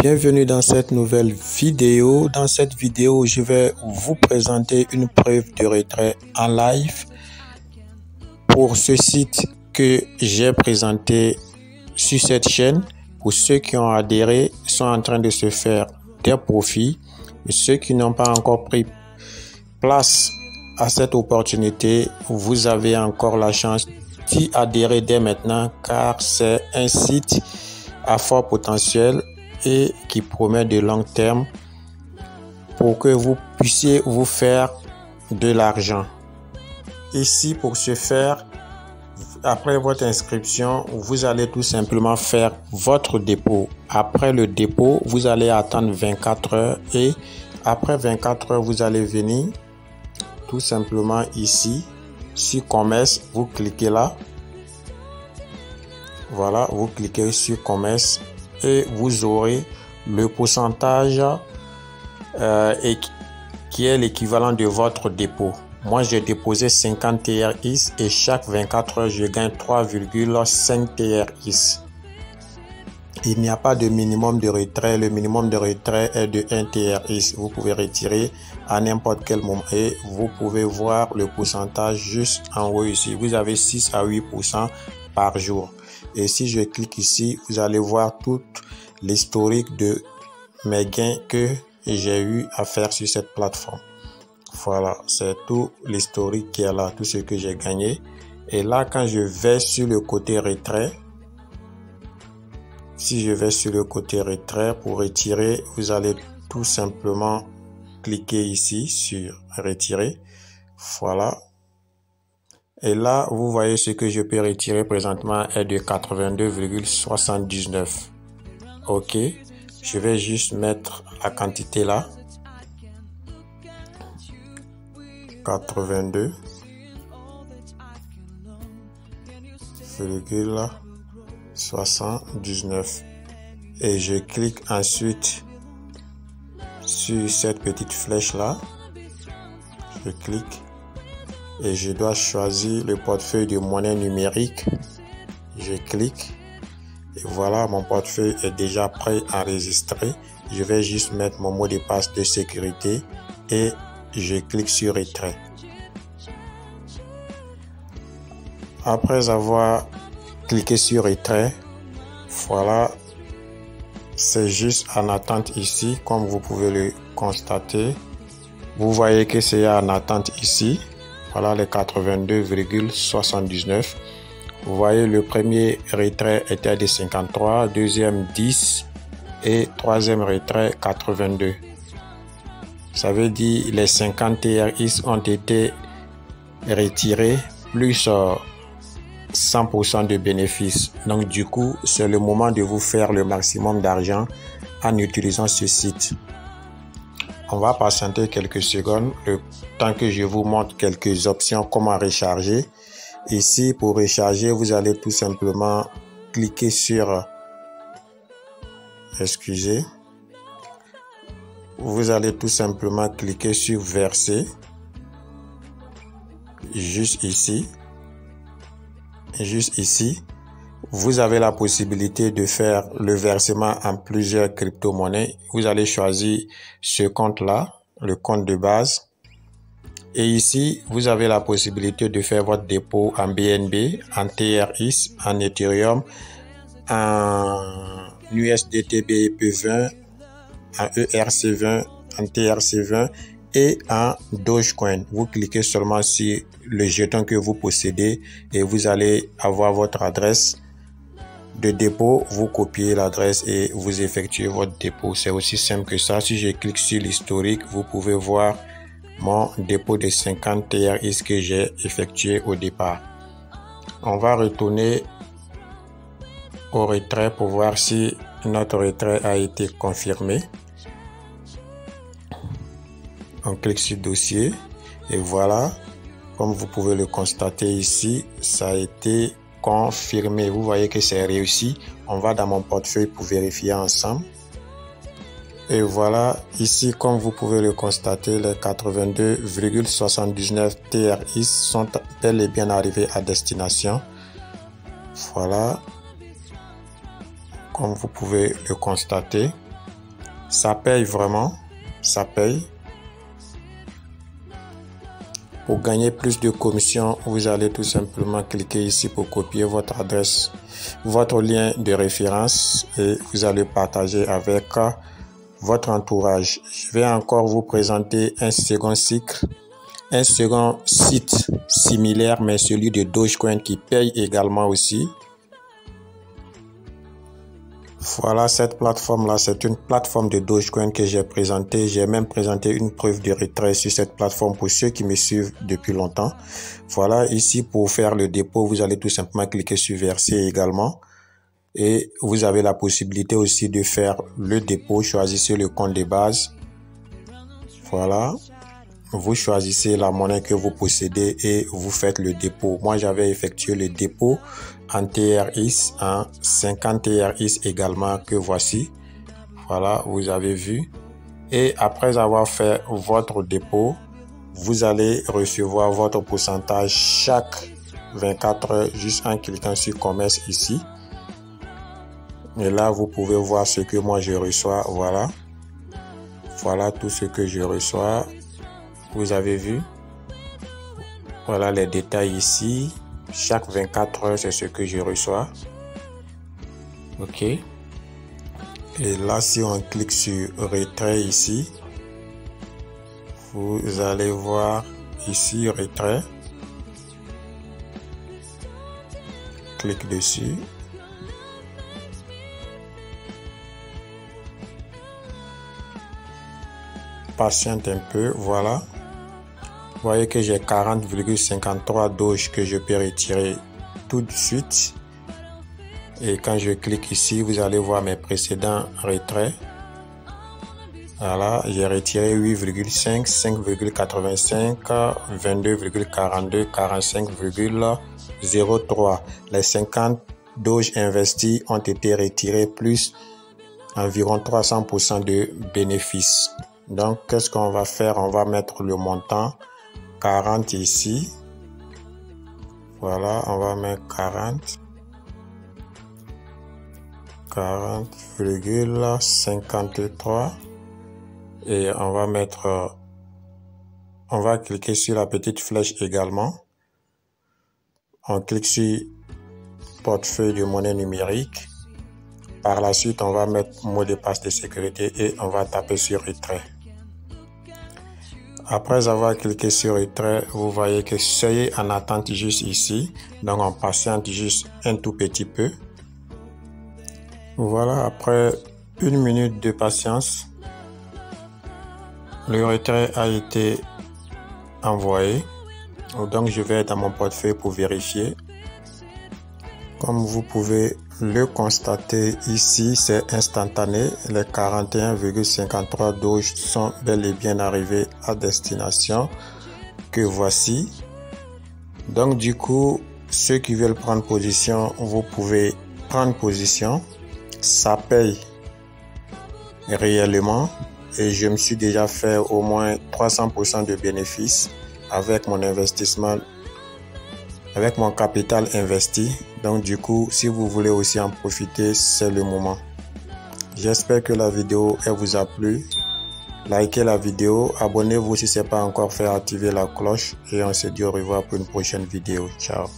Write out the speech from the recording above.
Bienvenue dans cette nouvelle vidéo. Dans cette vidéo, je vais vous présenter une preuve de retrait en live pour ce site que j'ai présenté sur cette chaîne. Pour ceux qui ont adhéré, sont en train de se faire des profits. Et ceux qui n'ont pas encore pris place à cette opportunité, vous avez encore la chance d'y adhérer dès maintenant car c'est un site à fort potentiel et qui promet de long terme pour que vous puissiez vous faire de l'argent. Ici, pour ce faire, après votre inscription, vous allez tout simplement faire votre dépôt. Après le dépôt, vous allez attendre 24 heures et après 24 heures, vous allez venir tout simplement ici sur commerce, vous cliquez là. Voilà, vous cliquez sur commerce et vous aurez le pourcentage qui est l'équivalent de votre dépôt. Moi, j'ai déposé 50 TRX et chaque 24 heures, je gagne 3,5 TRX. Il n'y a pas de minimum de retrait. Le minimum de retrait est de 1 TRX. Vous pouvez retirer à n'importe quel moment et vous pouvez voir le pourcentage juste en haut ici. Vous avez 6 à 8% par jour. Et si je clique ici, vous allez voir tout l'historique de mes gains que j'ai eu à faire sur cette plateforme. Voilà, c'est tout l'historique qui est là, tout ce que j'ai gagné. Et là, quand je vais sur le côté retrait, si je vais sur le côté retrait pour retirer, vous allez tout simplement cliquer ici sur retirer. Voilà. Et là, vous voyez ce que je peux retirer présentement est de 82,79. Ok. Je vais juste mettre la quantité là. 82,79 et je clique ensuite sur cette petite flèche là. Je clique et je dois choisir le portefeuille de monnaie numérique. Je clique et voilà, mon portefeuille est déjà prêt à enregistrer. Je vais juste mettre mon mot de passe de sécurité et je clique sur retrait. Après avoir cliqué sur retrait, voilà, c'est juste en attente ici, comme vous pouvez le constater. Vous voyez que c'est en attente ici. Voilà les 82,79. Vous voyez le premier retrait était de 53, deuxième 10 et troisième retrait 82. Ça veut dire les 50 TRX ont été retirés plus 100% de bénéfices. Donc du coup, c'est le moment de vous faire le maximum d'argent en utilisant ce site. On va patienter quelques secondes, le temps que je vous montre quelques options, comment recharger. Ici, pour recharger, vous allez tout simplement cliquer sur... Excusez. Vous allez tout simplement cliquer sur verser. Juste ici. Juste ici. Vous avez la possibilité de faire le versement en plusieurs crypto-monnaies. Vous allez choisir ce compte-là, le compte de base. Et ici, vous avez la possibilité de faire votre dépôt en BNB, en TRX, en Ethereum, en USDT BEP20, en ERC20, en TRC20 et en Dogecoin. Vous cliquez seulement sur le jeton que vous possédez et vous allez avoir votre adresse de dépôt. Vous copiez l'adresse et vous effectuez votre dépôt. C'est aussi simple que ça. Si je clique sur l'historique, vous pouvez voir mon dépôt de 50 TRX que j'ai effectué au départ. On va retourner au retrait pour voir si notre retrait a été confirmé. On clique sur dossier et voilà, comme vous pouvez le constater ici, ça a été confirmé. Vous voyez que c'est réussi. On va dans mon portefeuille pour vérifier ensemble. Et voilà, ici, comme vous pouvez le constater, les 82,79 TRX sont bel et bien arrivés à destination. Voilà, comme vous pouvez le constater. Ça paye vraiment, ça paye. Pour gagner plus de commissions, vous allez tout simplement cliquer ici pour copier votre adresse, votre lien de référence et vous allez partager avec votre entourage. Je vais encore vous présenter un second cycle, un second site similaire, mais celui de Dogecoin qui paye également aussi. Voilà, cette plateforme-là, c'est une plateforme de Dogecoin que j'ai présentée. J'ai même présenté une preuve de retrait sur cette plateforme pour ceux qui me suivent depuis longtemps. Voilà, ici pour faire le dépôt, vous allez tout simplement cliquer sur verser également. Et vous avez la possibilité aussi de faire le dépôt. Choisissez le compte de base. Voilà. Vous choisissez la monnaie que vous possédez et vous faites le dépôt. Moi, j'avais effectué le dépôt en TRX, en 50 TRX également que voici. Voilà, vous avez vu. Et après avoir fait votre dépôt, vous allez recevoir votre pourcentage chaque 24 heures juste en cliquant sur commerce ici. Et là, vous pouvez voir ce que moi je reçois. Voilà. Voilà tout ce que je reçois. Vous avez vu, voilà les détails ici. Chaque 24 heures, c'est ce que je reçois. Ok. Et là, si on clique sur retrait ici, vous allez voir ici retrait. Clique dessus. Patiente un peu, voilà. Vous voyez que j'ai 40,53 Doge que je peux retirer tout de suite. Et quand je clique ici, vous allez voir mes précédents retraits. Voilà, j'ai retiré 8,5, 5,85, 22,42, 45,03. Les 50 Doge investis ont été retirés plus environ 300% de bénéfices. Donc, qu'est-ce qu'on va faire? On va mettre le montant 40 ici. Voilà, on va mettre 40,53 et on va cliquer sur la petite flèche également. On clique sur portefeuille de monnaie numérique. Par la suite, on va mettre mot de passe de sécurité et on va taper sur retrait. Après avoir cliqué sur retrait, vous voyez que soyez en attente juste ici. Donc, on patiente juste un tout petit peu. Voilà, après 1 minute de patience, le retrait a été envoyé. Donc, je vais dans mon portefeuille pour vérifier. Comme vous pouvez le constater ici, c'est instantané. Les 41,53 Doge sont bel et bien arrivés à destination que voici. Donc du coup, ceux qui veulent prendre position, vous pouvez prendre position. Ça paye réellement et je me suis déjà fait au moins 300% de bénéfices avec mon investissement, avec mon capital investi. Donc du coup, si vous voulez aussi en profiter, c'est le moment. J'espère que la vidéo vous a plu. Likez la vidéo, abonnez-vous si ce n'est pas encore fait, activez la cloche et on se dit au revoir pour une prochaine vidéo. Ciao.